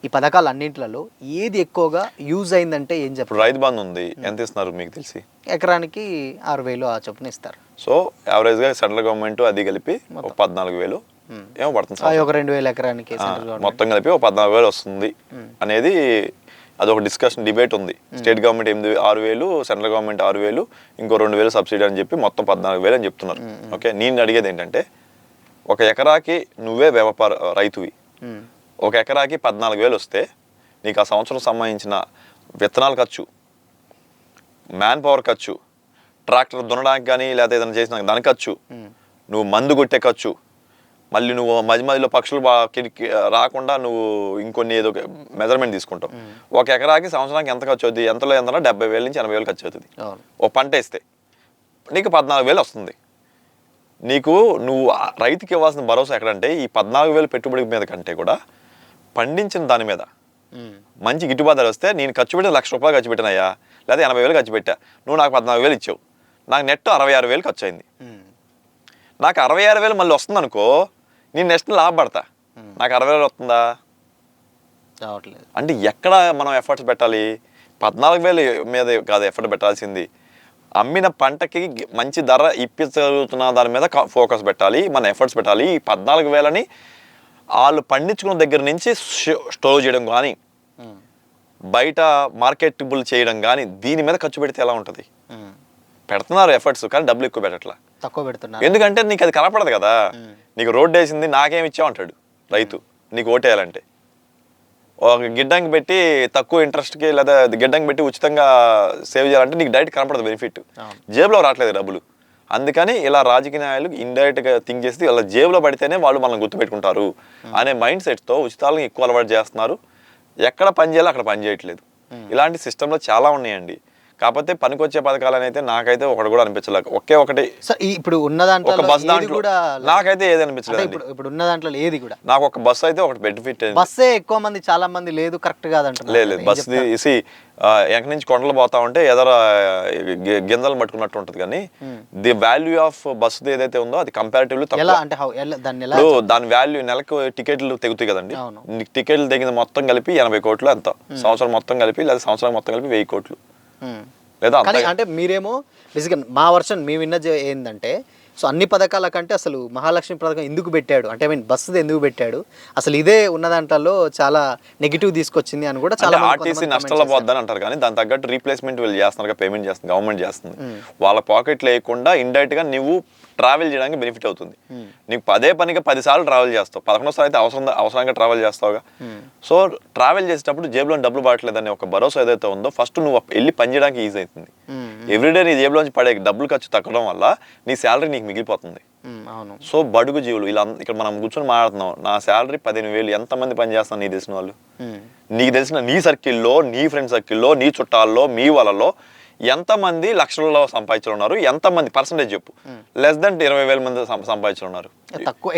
ఈ పథకాలు అన్నింటిలో ఏది ఎక్కువగా యూజ్ అయిందంటే ఏం ఇప్పుడు చెప్తారు? రైతు బంధు ఉంది, ఎంత ఇస్తున్నారు మీకు తెలిసి? ఎకరానికి 6,000 ఆ చొప్పున ఇస్తారు. సో యావరేజ్గా సెంట్రల్ గవర్నమెంట్ అది కలిపి ఒక 14,000 ఏమో పడుతుంది. ఒక 2,000 ఎకరానికి మొత్తం కలిపి ఒక 14,000 వస్తుంది అనేది అదొక డిస్కషన్ డిబేట్ ఉంది. స్టేట్ గవర్నమెంట్ 6,000, సెంట్రల్ గవర్నమెంట్ 6,000, ఇంకో 2,000 సబ్సిడీ అని చెప్పి మొత్తం 14,000 అని చెప్తున్నారు. ఓకే, నేను అడిగేది ఏంటంటే ఒక ఎకరాకి నువ్వే రైతువి, ఒక ఎకరాకి 14,000 వస్తే నీకు ఆ సంవత్సరం సంబంధించిన విత్తనాల ఖర్చు, మ్యాన్ పవర్ ఖర్చు, ట్రాక్టర్ దున్నడానికి కానీ లేదా ఏదైనా చేసిన దాని ఖర్చు, నువ్వు మందు కొట్టే ఖర్చు, మళ్ళీ నువ్వు మధ్య మధ్యలో పక్షులు రాకుండా నువ్వు ఇంకొన్ని ఏదో మెజర్మెంట్ తీసుకుంటావు. ఒక ఎకరాకి సంవత్సరానికి ఎంత ఖర్చు అవుతుంది? ఎంతలో 70,000 నుంచి 80,000 ఖర్చు అవుతుంది. ఓ పంట వేస్తే నీకు 14,000 వస్తుంది. నీకు నువ్వు రైతుకి ఇవ్వాల్సిన భరోసా ఎక్కడంటే ఈ 14,000 పెట్టుబడి మీద కంటే కూడా పండించిన దాని మీద మంచి గిట్టుబాటు ధర వస్తే నేను ఖర్చు పెట్టి ₹1,00,000 ఖర్చు పెట్టినయ్యా, లేదా 80,000 ఖర్చు పెట్టా, నువ్వు నాకు 14,000 ఇచ్చావు, నాకు నెట్ 66,000 ఖర్చు అయింది. నాకు 66,000 మళ్ళీ వస్తుంది అనుకో, నేను నెక్స్ట్ లాభపడతా. నాకు 60,000 వస్తుందా? రావట్లేదు. అంటే ఎక్కడ మనం ఎఫర్ట్స్ పెట్టాలి? 14,000 మీద కాదు ఎఫర్ట్ పెట్టాల్సింది, అమ్మిన పంటకి మంచి ధర ఇప్పించగలుగుతున్న దాని మీద ఫోకస్ పెట్టాలి, మన ఎఫర్ట్స్ పెట్టాలి. ఈ 14,000ని వాళ్ళు పండించుకున్న దగ్గర నుంచి స్టోర్ చేయడం కానీ, బయట మార్కెటబుల్ చేయడం కానీ, దీని మీద ఖర్చు పెడితే ఎలా ఉంటుంది? పెడుతున్నారు ఎఫర్ట్స్, కానీ డబ్బులు ఎక్కువ పెట్టట్లా, తక్కువ పెడుతున్నారు. ఎందుకంటే నీకు అది కనపడదు కదా. నీకు రోడ్డు వేసింది నాకేమి ఇచ్చావు అంటాడు రైతు, నీకు ఓటేయాలంటే. ఒక గిడ్డంగి పెట్టి తక్కువ ఇంట్రెస్ట్కి లేదా గిడ్డంగి పెట్టి ఉచితంగా సేవ్ చేయాలంటే నీకు డైరెక్ట్ కనపడదు బెనిఫిట్, జేబులో రావట్లేదు డబ్బులు. అందుకని ఇలా రాజకీయ నాయకులు ఇండైరెక్ట్గా థింక్ చేసి ఇలా జేబులో పడితేనే వాళ్ళు మనల్ని గుర్తుపెట్టుకుంటారు అనే మైండ్ సెట్తో ఉచితాలను ఎక్కువ అలవాటు చేస్తున్నారు. ఎక్కడ పని చేయాలో అక్కడ పని చేయట్లేదు. ఇలాంటి సిస్టంలో చాలా ఉన్నాయండి. కాకపోతే పనికొచ్చే పథకాలు అయితే నాకైతే ఒకటి కూడా అనిపించలేదు. ఒకటి ఇప్పుడు ఉన్న దాంట్లో నాకైతే ఏది అనిపించలేదు. ఇప్పుడు ఉన్న దాంట్లో ఏది కూడా నాకు ఒక బస్సు అయితే ఒకటి బెనిఫిట్. బస్సే ఎక్కువ మంది చాలా మంది లేదు కరెక్ట్ కాదంటారు. లేదు బస్సు తీసి ఎక్కడి నుంచి కొండలు పోతా ఉంటే ఎదర గింజలు పట్టుకున్నట్టు ఉంటుంది. కానీ ది వాల్యూ ఆఫ్ బస్సు ఏదైతే ఉందో అది కంపారిటివ్లీ తక్కువ. దాని వాల్యూ నెలకు టికెట్లు తెగుతాయి కదండి. టికెట్లు తెగిన మొత్తం కలిపి 80 కోట్లు ఎంత, సంవత్సరం మొత్తం కలిపి లేదా సంవత్సరం మొత్తం కలిపి 1000 కోట్లు. లేదా అంటే మీరేమో బేసిక్గా మా వర్షన్ మేము విన్నది ఏంటంటే, సో అన్ని పథకాల కంటే అసలు మహాలక్ష్మి పథకం ఎందుకు పెట్టాడు అంటే, బస్సుది ఎందుకు పెట్టాడు, అసలు ఇదే ఉన్న దాంట్లో చాలా నెగిటివ్ తీసుకొచ్చింది అని కూడా చాలా ఆర్టీసీ నష్టాలు పోద్దని అంటారు. కానీ దాని తగ్గట్టు రీప్లేస్మెంట్ వీళ్ళు చేస్తున్నారు, పేమెంట్ చేస్తుంది గవర్నమెంట్ చేస్తుంది. వాళ్ళ పాకెట్ లేకుండా ఇండైరెక్ట్ గా నువ్వు ట్రావెల్ చేయడానికి బెనిఫిట్ అవుతుంది. నీకు పదే పనిగా 10 సార్లు ట్రావెల్ చేస్తావు, 11వ సారి అయితే అవసరంగా ట్రావెల్ చేస్తావుగా. సో ట్రావెల్ చేసేటప్పుడు జేబులో డబ్బులు పడట్లేదని ఒక భరోసా ఏదైతే ఉందో ఫస్ట్ నువ్వు వెళ్ళి పని చేయడానికి ఈజీ అవుతుంది. ఎవ్రీడే నీ జేబులోంచి పడే డబ్బులు ఖర్చు తగ్గడం వల్ల నీ శాలరీ నీకు మిగిలిపోతుంది. సో బడుగు జీవులు ఇలా ఇక్కడ మనం కూర్చొని మాట్లాడుతున్నాం, నా శాలరీ 15,000, ఎంతమంది పని చేస్తాను నీకు తెలిసిన వాళ్ళు, నీకు తెలిసిన నీ సర్కిల్లో, నీ ఫ్రెండ్ సర్కిల్లో, నీ చుట్టాల్లో, మీ వాళ్ళలో ఎంతమంది లక్షల్లో సంపాదించులు ఉన్నారు, ఎంతమంది పర్సంటేజ్ చెప్పు. లెస్ దెన్ 20,000 మంది సంపాదించులు ఉన్నారు.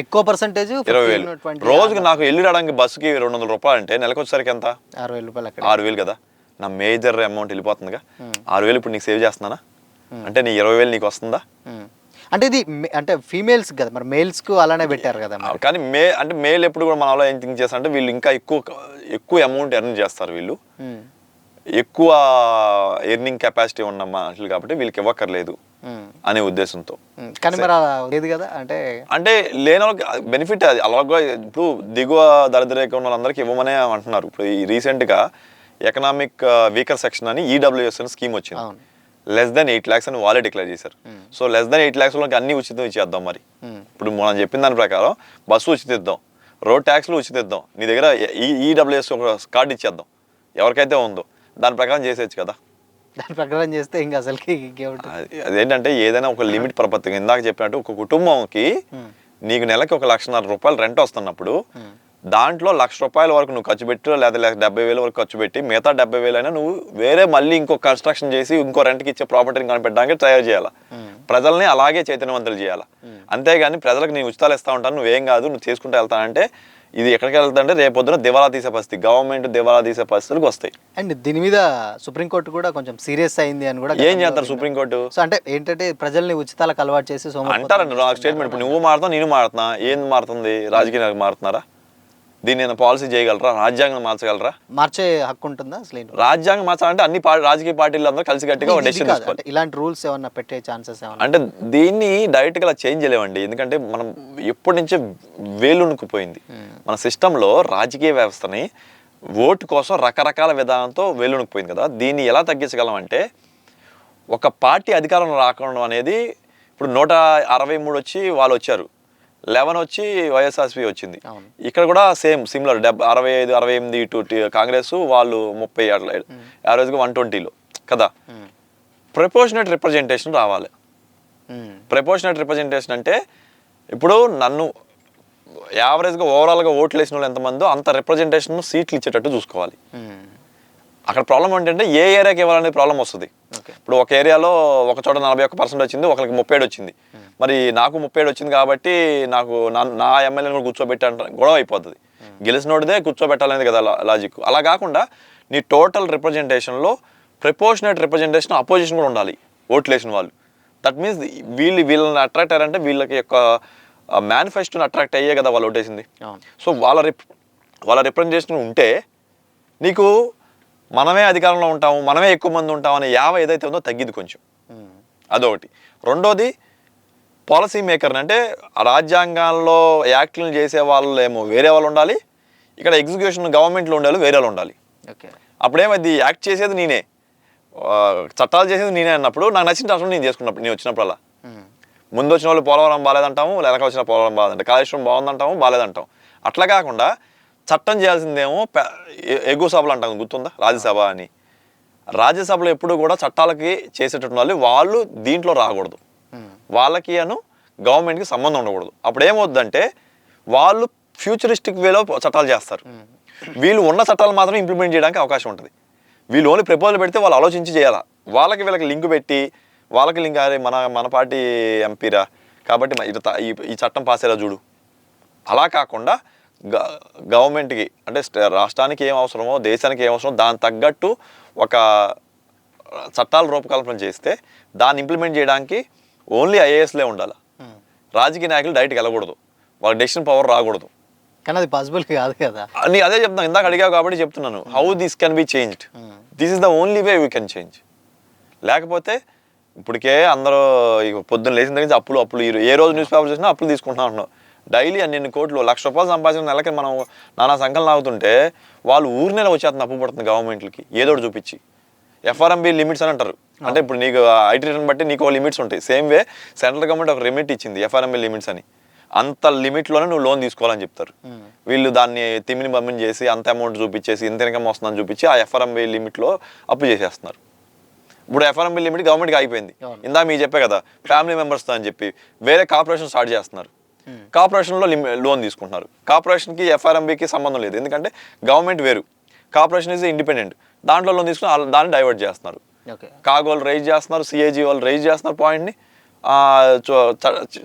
ఎక్కువ పర్సంటేజ్ 20,000. రోజుకి నాకు వెళ్ళి రావడానికి బస్సుకి 200 రూపాయలు అంటే నెలకు వచ్చేసరికి ఎంత? 6,000 కదా. నా మేజర్ అమౌంట్ వెళ్ళిపోతుందిగా. 6,000 ఇప్పుడు నీకు సేవ్ చేస్తున్నానా అంటే నీ 20,000 నీకు వస్తుందా? అంటే ఇది అంటే ఫీమేల్స్ కదా, మరి మేల్స్ కు అలానే పెట్టారు కదా. కానీ అంటే మేల్ ఎప్పుడు కూడా మన అలా ఏం థింక్ చేస్తా అంటే వీళ్ళు ఇంకా ఎక్కువ అమౌంట్ ఎర్న్ చేస్తారు, వీళ్ళు ఎక్కువ ఎర్నింగ్ కెపాసిటీ ఉన్న మనుషులు కాబట్టి వీళ్ళకి ఇవ్వక్కర్లేదు అనే ఉద్దేశంతో. కానీ మరి లేదు కదా, అంటే లేని వాళ్ళకి బెనిఫిట్ అది. అలాగా ఇప్పుడు దిగువ దరిద్రేఖ ఉన్న వాళ్ళందరికీ ఇవ్వమనే అంటున్నారు. ఇప్పుడు రీసెంట్ గా ఎకనామిక్ వీకర్ సెక్షన్ అని ఈడబ్ల్యూఎస్ అని స్కీమ్ వచ్చింది. లెస్ దెన్ 8 lakhs అని వాళ్ళే డిక్లేర్ చేశారు. సో లెస్ దెన్ 8 lakhs వాళ్ళకి అన్ని ఉచితం ఇచ్చేద్దాం. మరి ఇప్పుడు మనం చెప్పిన దాని ప్రకారం బస్సు ఉచితం ఇద్దాం, రోడ్ ట్యాక్స్లు ఉచితం ఇద్దాం, నీ దగ్గర ఈడబ్ల్యూఎస్ ఒక కార్డు ఇచ్చేద్దాం ఎవరికైతే ఉందో, దాని ప్రకారం చేసేయచ్చు కదా. దాని ప్రకారం చేస్తే ఇంకా అసలుకి అదేంటంటే ఏదైనా ఒక లిమిట్ పరపతి. ఇందాక చెప్పినట్టు ఒక కుటుంబంకి నీకు నెలకి 1,50,000 రూపాయలు రెంట్ వస్తున్నప్పుడు దాంట్లో ₹1,00,000 వరకు నువ్వు ఖర్చు పెట్టు, లేదా 70,000 వరకు ఖర్చు పెట్టి మిగతా 70,000 అయినా నువ్వు వేరే మళ్ళీ ఇంకో కన్స్ట్రక్షన్ చేసి ఇంకో రెంట్కి ఇచ్చే ప్రాపర్టీని కనిపెట్టడానికి ట్రై చేయాలా. ప్రజల్ని అలాగే చైతన్యవంతులు చేయాలా. అంతేగాని ప్రజలకు నేను ఉచితాలు ఇస్తా ఉంటాను, నువ్వేం కాదు నువ్వు చేసుకుంటూ వెళ్తానంటే ఇది ఎక్కడికి వెళ్తాంటే రేపొద్దున దివాలా తీసే పరిస్థితి, గవర్నమెంట్ దివాలా తీసే పరిస్థితులకు వస్తాయి. అండ్ దీని మీద సుప్రీంకోర్టు కూడా కొంచెం సీరియస్ అయింది అని కూడా. ఏం చేస్తారు సుప్రీంకోర్టు? సో అంటే ఏంటంటే ప్రజల్ని ఉచితాలకు అలవాటు చేసి అంటారండి. నాకు స్టేట్మెంట్ ఇప్పుడు నువ్వు మారుతావు, నేను మారుతున్నా, ఏం మారుతుంది? రాజకీయ నాయకులు మారుతున్నారా? దీన్ని ఏమైనా పాలసీ చేయగలరా, రాజ్యాంగం మార్చగలరా? మార్చే హక్కు ఉంటుందా అసలు ఏంటి? రాజ్యాంగం మార్చాలంటే అన్ని రాజకీయ పార్టీలు అందరూ కలిసికట్టుగా ఒక డెసిషన్ తీసుకోవాలి. అంటే ఇలాంటి రూల్స్ ఏమన్నా పెట్టే ఛాన్సెస్ ఏమన్నా? అంటే దీన్ని డైరెక్ట్గా అలా చేంజ్ చేయలేమండి, ఎందుకంటే మనం ఎప్పటి నుంచో వేలునుకుపోయింది మన సిస్టంలో. రాజకీయ వ్యవస్థని ఓటు కోసం రకరకాల విధానంతో వేలునుకుపోయింది కదా. దీన్ని ఎలా తగ్గించగలం అంటే ఒక పార్టీ అధికారంలో రావడం అనేది, ఇప్పుడు 163 వచ్చి వాళ్ళు వచ్చారు, 11 వచ్చి వైఎస్ఆర్సీపీ వచ్చింది. ఇక్కడ కూడా సిమిలర్ 65, 68 ఇటు కాంగ్రెస్, వాళ్ళు 30 అట్లా, యావరేజ్గా 120లో కదా. ప్రపోర్షనేట్ రిప్రజెంటేషన్ రావాలి. ప్రపోర్షనేట్ రిప్రజెంటేషన్ అంటే ఇప్పుడు నన్ను యావరేజ్గా ఓవరాల్గా ఓట్లు వేసిన వాళ్ళు ఎంతమందో అంత రిప్రజెంటేషన్ సీట్లు ఇచ్చేటట్టు చూసుకోవాలి. అక్కడ ప్రాబ్లం ఏంటంటే ఏ ఏరియాకి ఇవ్వాలనేది ప్రాబ్లం వస్తుంది. ఇప్పుడు ఒక ఏరియాలో ఒక చోట 41% వచ్చింది, ఒకరికి 37 వచ్చింది. మరి నాకు 37 వచ్చింది కాబట్టి నాకు నా ఎమ్మెల్యేని కూడా కూర్చోబెట్టి అంటే గొడవ అయిపోతుంది. గెలిచినోడిదే కూర్చోబెట్టాలనేది కదా లాజిక్. అలా కాకుండా నీ టోటల్ రిప్రజెంటేషన్లో ప్రపోర్షనేట్ రిప్రజెంటేషన్ అపోజిషన్ కూడా ఉండాలి, ఓట్లు వేసిన వాళ్ళు. దట్ మీన్స్ వీళ్ళని అట్రాక్ట్ అయ్యారంటే వీళ్ళకి యొక్క మేనిఫెస్టోని అట్రాక్ట్ అయ్యే కదా వాళ్ళు ఓటేసింది. సో వాళ్ళ రిప్రజెంటేషన్ ఉంటే నీకు మనమే అధికారంలో ఉంటాము, మనమే ఎక్కువ మంది ఉంటాం అనే ఏదైతే ఉందో తగ్గిద్ది కొంచెం. అదొకటి. రెండోది పాలసీ మేకర్ని, అంటే రాజ్యాంగాల్లో యాక్ట్లను చేసే వాళ్ళు ఏమో వేరే వాళ్ళు ఉండాలి, ఇక్కడ ఎగ్జిక్యూషన్ గవర్నమెంట్లో ఉండాలి వేరే వాళ్ళు ఉండాలి. అప్పుడేమది యాక్ట్ చేసేది నేనే, చట్టాలు చేసేది నేనే అన్నప్పుడు నాకు నచ్చిన రాష్ట్రం నేను చేసుకున్నప్పుడు, నేను వచ్చినప్పుడల్లా ముందు వచ్చిన వాళ్ళు పోలవరం బాగాలేదంటాము, వెనక వచ్చిన పోలవరం బాగాలంటే కాళేశ్వరం బాగుందంటాము, బాగాలేదంటాం. అట్లా కాకుండా చట్టం చేయాల్సిందేమో ఎగువ సభలు అంటాం, గుర్తుందా, రాజ్యసభ అని. రాజ్యసభలో ఎప్పుడు కూడా చట్టాలకి చేసేటట్టు వాళ్ళు దీంట్లో రాకూడదు, వాళ్ళకి గవర్నమెంట్కి సంబంధం ఉండకూడదు. అప్పుడు ఏమవుద్దంటే వాళ్ళు ఫ్యూచరిస్టిక్ వేలో చట్టాలు చేస్తారు, వీళ్ళు ఉన్న చట్టాలు మాత్రం ఇంప్లిమెంట్ చేయడానికి అవకాశం ఉంటుంది. వీళ్ళు ఓన్లీ ప్రపోజల్ పెడితే వాళ్ళు ఆలోచించి చేయాలా, వీళ్ళకి లింక్ పెట్టి వాళ్ళకి లింక్ అరే మన పార్టీ ఎంపీరా కాబట్టి ఈ చట్టం పాస్ అయ్యేలా చూడు. అలా కాకుండా గవర్నమెంట్కి అంటే రాష్ట్రానికి ఏం అవసరమో దేశానికి ఏం అవసరమో దానికి తగ్గట్టు ఒక చట్టాల రూపకల్పన చేస్తే దాన్ని ఇంప్లిమెంట్ చేయడానికి ఓన్లీ ఐఏఎస్లే ఉండాలి. రాజకీయ నాయకులు డైరెక్ట్గా వెళ్ళకూడదు, వాళ్ళకి డెసిషన్ పవర్ రాకూడదు. కానీ అది పాసిబుల్ కాదు కదా. నేను అదే చెప్తాను, ఇందాక అడిగావు కాబట్టి చెప్తున్నాను. How this can be changed, this is the only way we can change. లేకపోతే ఇప్పటికే అందరూ పొద్దున్న లేచిన దగ్గర నుంచి అప్పులు ఏ రోజు న్యూస్ పేపర్ చూసినా అప్పులు తీసుకుంటున్నా ఉంటున్నాం. డైలీ అన్ని కోట్లు, ₹1,00,000 సంపాదించిన నెలకి మనం నానా సంఖ్యలు లాగుతుంటే వాళ్ళు ఊరి నెల వచ్చేస్తుంది అప్పు పడుతుంది గవర్నమెంట్లకి ఏదోటి చూపించి. ఎఫ్ఆర్ఎంబి లిమిట్స్ అని అంటారు, అంటే ఇప్పుడు నీకు ఐటీ రిటర్న్ బట్టి నీకు లిమిట్స్ ఉంటాయి. సేమ్ వే సెంట్రల్ గవర్నమెంట్ ఒక లిమిట్ ఇచ్చింది ఎఫ్ఆర్ఎంబి లిమిట్స్ అని, అంత లిమిట్లోనే నువ్వు లోన్ తీసుకోవాలని చెప్తారు. వీళ్ళు దాన్ని తిమ్మిని బమ్మిని చేసి అంత అమౌంట్ చూపించేసి ఇంత ఇన్కమ్ వస్తుందని చూపించి ఆ ఎఫ్ఆర్ఎంబి లిమిట్లో అప్పు చేసేస్తున్నారు. ఇప్పుడు ఎఫ్ఆర్ఎంబి లిమిట్ గవర్నమెంట్కి అయిపోయింది. ఇందా మీకు చెప్పే కదా ఫ్యామిలీ మెంబర్స్తో అని చెప్పి వేరే కార్పొరేషన్ స్టార్ట్ చేస్తున్నారు, కార్పొరేషన్లో లోన్ తీసుకుంటున్నారు. కార్పొరేషన్కి ఎఫ్ఆర్ఎంబికి సంబంధం లేదు, ఎందుకంటే గవర్నమెంట్ వేరు, కార్పొరేషన్ ఈజ్ ఇండిపెండెంట్. దాంట్లో లోన్ తీసుకుని దాన్ని డైవర్ట్ చేస్తున్నారు. కాగ్ వాళ్ళు రైజ్ చేస్తున్నారు, సిఏజీ వాళ్ళు రైజ్ చేస్తున్నారు పాయింట్ని,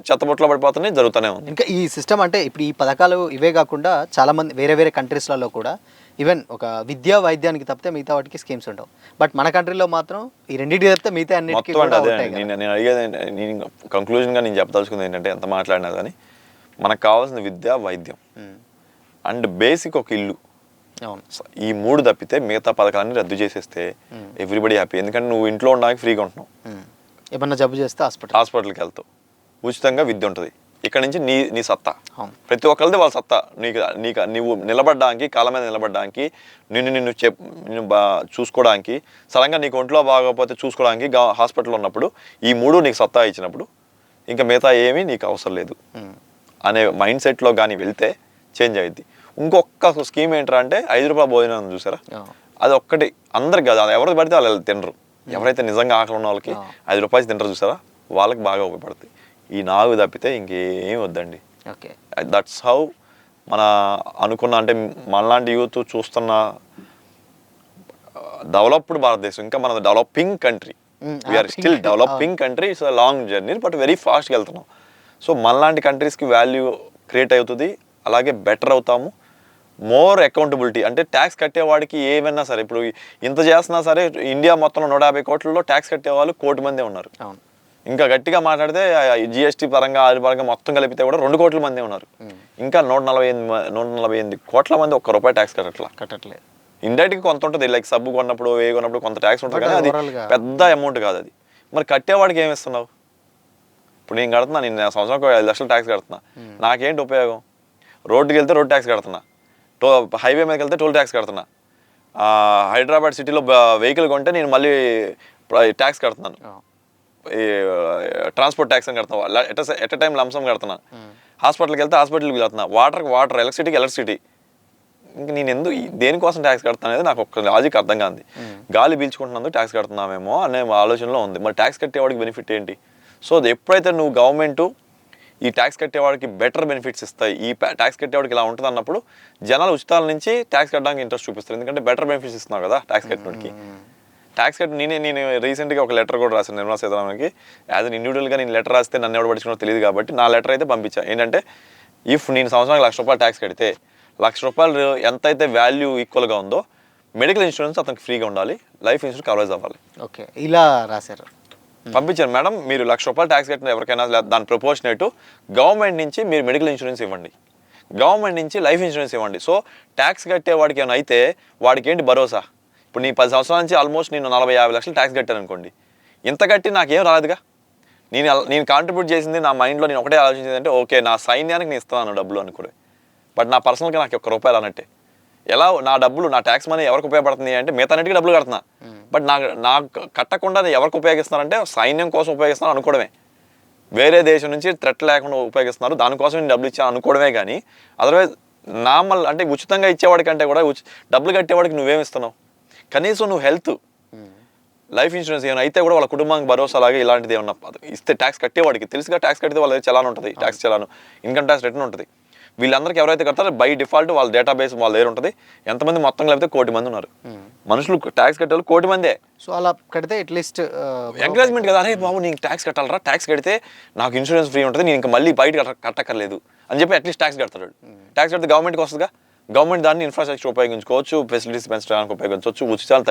చెత్తబొట్లో పడిపోతున్నాయి, జరుగుతూనే ఉంది. ఇంకా ఈ సిస్టమ్ అంటే ఇప్పుడు ఈ పథకాలు ఇవే కాకుండా చాలా మంది వేరే కంట్రీస్లలో కూడా ఈవెన్ ఒక విద్యా వైద్యానికి తప్పితే మిగతా వాటికి స్కీమ్స్ ఉండవు. బట్ మన కంట్రీలో మాత్రం ఈ రెండింటికి తప్పితే మిగతా అన్నిటికీ కూడా ఉంటాయి. నేను అడిగేది, నేను కంక్లూజన్గా నేను చెప్పదలుచుకుంది ఏంటంటే, ఎంత మాట్లాడినా కానీ మనకు కావాల్సిన విద్య, వైద్యం అండ్ బేసిక్ ఒక ఇల్లు, ఈ 3 తప్పితే మిగతా పథకాలన్నీ రద్దు చేసేస్తే ఎవ్రీబడి హ్యాపీ. ఎందుకంటే నువ్వు ఇంట్లో ఉండడానికి ఫ్రీగా ఉంటున్నావు, ఏమన్నా జబ్బు చేస్తే హాస్పిటల్కి వెళ్తావు, ఉచితంగా విద్య ఉంటుంది. ఇక్కడ నుంచి నీ సత్తా, ప్రతి ఒక్కరిది వాళ్ళ సత్తా. నీవు నిలబడడానికి, కాళ్ళ మీద నిలబడడానికి, నిన్ను చూసుకోవడానికి, సడన్గా నీకు ఒంట్లో బాగోకపోతే చూసుకోవడానికి హాస్పిటల్లో ఉన్నప్పుడు ఈ 3 నీకు సత్తా ఇచ్చినప్పుడు ఇంకా మిగతా ఏమీ నీకు అవసరం లేదు అనే మైండ్ సెట్లో కానీ వెళ్తే చేంజ్ అయ్యిద్ది. ఇంకొక స్కీమ్ ఏంటంటే అంటే ₹5 భోజనం చూసారా, అది ఒక్కటి అందరికి కాదు, ఎవరికి పడితే వాళ్ళు తినరు. ఎవరైతే నిజంగా ఆకలి ఉన్న వాళ్ళకి ₹5 తినరు చూసారా, వాళ్ళకి బాగా ఉపయోగపడుతుంది. ఈ 4 తప్పితే ఇంకేం వద్దండి. దట్స్ హౌ మన అనుకున్న, అంటే మనలాంటి యూత్ చూస్తున్న డెవలప్డ్ భారతదేశం, ఇంకా మన developing country, we are still developing country. It's long journey but very ఫాస్ట్గా వెళ్తున్నాం. సో మనలాంటి కంట్రీస్కి వాల్యూ క్రియేట్ అవుతుంది, అలాగే బెటర్ అవుతాము. మోర్ అకౌంటబిలిటీ, అంటే ట్యాక్స్ కట్టేవాడికి ఏమైనా సరే, ఇప్పుడు ఇంత చేస్తున్నా సరే ఇండియా మొత్తంలో 150 కోట్లలో ట్యాక్స్ కట్టేవాళ్ళు 1 కోటి మందే ఉన్నారు. ఇంకా గట్టిగా మాట్లాడితే జిఎస్టీ పరంగా అది పరంగా మొత్తం కలిపితే కూడా 2 కోట్ల మంది ఉన్నారు. ఇంకా 148 కోట్ల మంది ₹1 ట్యాక్స్ కట్టట్లేదు. ఇండైరెక్ట్గా కొంత ఉంటుంది, లైక్ సబ్బు కొన్నప్పుడు ఏ కొన్నప్పుడు కొంత ట్యాక్స్ ఉంటుంది, కానీ అది పెద్ద అమౌంట్ కాదు అది. మరి కట్టేవాడికి ఏమి ఇస్తున్నావు? ఇప్పుడు నేను కడుతున్నా, నేను సంవత్సరానికి 5 లక్షలు ట్యాక్స్ కడుతున్నా, నాకేంటి ఉపయోగం? రోడ్డుకి వెళ్తే రోడ్ ట్యాక్స్ కడుతున్నా, హైవే మీదకి వెళ్తే టోల్ ట్యాక్స్ కడుతున్నా, హైదరాబాద్ సిటీలో వెహికల్ కొంటే నేను మళ్ళీ ట్యాక్స్ కడుతున్నాను, ఈ ట్రాన్స్పోర్ట్ ట్యాక్స్ అని కడుతున్నా, ఎట్ ఎ టైం లంసం కడుతున్నా, హాస్పిటల్కి వెళ్తే హాస్పిటల్కి వెళ్తున్నా, వాటర్, ఎలక్ట్రిసిటీకి. ఇంక నేను ఎందుకు దేనికోసం ట్యాక్స్ కడతాను అనేది నాకు ఒక్క లాజిక్ అర్థం కాదు. గాలి పీల్చుకుంటున్నందుకు ట్యాక్స్ కడుతున్నామేమో అనే ఆలోచనలో ఉంది. మరి ట్యాక్స్ కట్టేవాడికి బెనిఫిట్ ఏంటి? సో ఎప్పుడైతే నువ్వు గవర్నమెంట్ ఈ ట్యాక్స్ కట్టేవాడికి బెటర్ బెనిఫిట్స్ ఇస్తాయి, ఈ ట్యాక్స్ కట్టేవాడికి ఇలా ఉంటుంది అన్నప్పుడు జనాలు ఉచితాల నుంచి ట్యాక్స్ కట్టడానికి ఇంట్రెస్ట్ చూపిస్తారు. ఎందుకంటే బెటర్ బెనిఫిట్స్ ఇస్తున్నావు కదా ట్యాక్స్ కట్టడానికి. ట్యాక్స్ కట్టి నేను రీసెంట్గా ఒక లెటర్ కూడా రాశాను నిర్మలా సీతారామన్కి. యాజ్ అన్ ఇండివిజువల్గా నేను లెటర్ రాస్తే నన్ను ఎవరు పట్టించుకున్నో తెలియదు కాబట్టి నా లెటర్ అయితే పంపించాను. ఏంటంటే ఇఫ్ నేను సంవత్సరానికి ₹1,00,000 ట్యాక్స్ కడితే ₹1,00,000 ఎంతైతే వాల్యూ ఈక్వల్గా ఉందో మెడికల్ ఇన్సూరెన్స్ అతనికి ఫ్రీగా ఉండాలి, లైఫ్ ఇన్సూరెన్స్ కవరేజ్ అవ్వాలి. ఓకే, ఇలా రాశారు. పంపించాను మేడం, మీరు ₹1,00,000 ట్యాక్స్ కట్టిన ఎవరికైనా దాని ప్రపోర్షనేట్ గవర్నమెంట్ నుంచి మీరు మెడికల్ ఇన్సూరెన్స్ ఇవ్వండి, గవర్నమెంట్ నుంచి లైఫ్ ఇన్సూరెన్స్ ఇవ్వండి. సో ట్యాక్స్ కట్టేవాడికి ఏమైనా అయితే వాడికి ఏంటి భరోసా? ఇప్పుడు నీ 10 సంవత్సరాల నుంచి ఆల్మోస్ట్ నేను 40-50 లక్షలు ట్యాక్స్ కట్టాను అనుకోండి, ఇంత కట్టి నాకేం రాలేదుగా. నేను కాంట్రిబ్యూట్ చేసింది నా మైండ్లో నేను ఒకటే ఆలోచించింది అంటే ఓకే నా సైన్యానికి నేను ఇస్తాను డబ్బులు అనుకోండి, బట్ నా పర్సనల్గా నాకు ₹1 అన్నట్టే. ఎలా నా డబ్బులు నా ట్యాక్స్ మనీ ఎవరికి ఉపయోగపడుతుంది అంటే మిగతా అన్నిటికీ డబ్బులు కడుతున్నా, బట్ నాకు కట్టకుండా ఎవరికి ఉపయోగిస్తున్నారంటే సైన్యం కోసం ఉపయోగిస్తున్నారు అనుకోవడమే. వేరే దేశం నుంచి థ్రెట్ లేకుండా ఉపయోగిస్తున్నారు, దానికోసం నేను డబ్బులు ఇచ్చాను అనుకోవడమే. కానీ అదర్వైజ్ నార్మల్ అంటే ఉచితంగా ఇచ్చేవాడికంటే కూడా డబ్బులు కట్టేవాడికి నువ్వేమి ఇస్తున్నావు? కనీసం నువ్వు హెల్త్, లైఫ్ ఇన్సూరెన్స్ ఏమైనా అయితే కూడా వాళ్ళ కుటుంబానికి భరోసా లాగా ఇలాంటిది ఏమన్నా ఇస్తే ట్యాక్స్ కట్టేవాడికి తెలుసుగా, ట్యాక్స్ కడితే వాళ్ళ చలాన్ ఉంటుంది, tax challan, income tax return ఉంటుంది. వీళ్ళందరికీ ఎవరైతే కడతారో బై డిఫాల్ట్ వాళ్ళ డేటాబేస్ వాళ్ళ దగ్గర ఉంటుంది. ఎంతమంది మొత్తం కలిపితే 1 కోటి మంది ఉన్నారు మనుషులు, ట్యాక్స్ కట్టే వాళ్ళు 1 కోటి మందే. సో అలా కడితే అట్లీస్ట్ ఎంకరేజ్మెంట్ కదా, అరే బాబు నీకు ట్యాక్స్ కట్టాలరా, ట్యాక్స్ కడితే నాకు ఇన్సూరెన్స్ ఫ్రీ ఉంటుంది, నేను ఇంకా మళ్ళీ బయట కట్టక్కర్లేదు అని చెప్పి అట్లీస్ట్ ట్యాక్స్ కడతాడు. ట్యాక్స్ కడితే గవర్నమెంట్కి వస్తుందిగా, గవర్నమెంట్ దాన్ని ఇన్ఫ్రాస్ట్రక్చర్ ఉపయోగించుకోవచ్చు, ఫెసిలిటీస్ పెంచడానికి ఉపయోగించవచ్చు, ఉచితాలు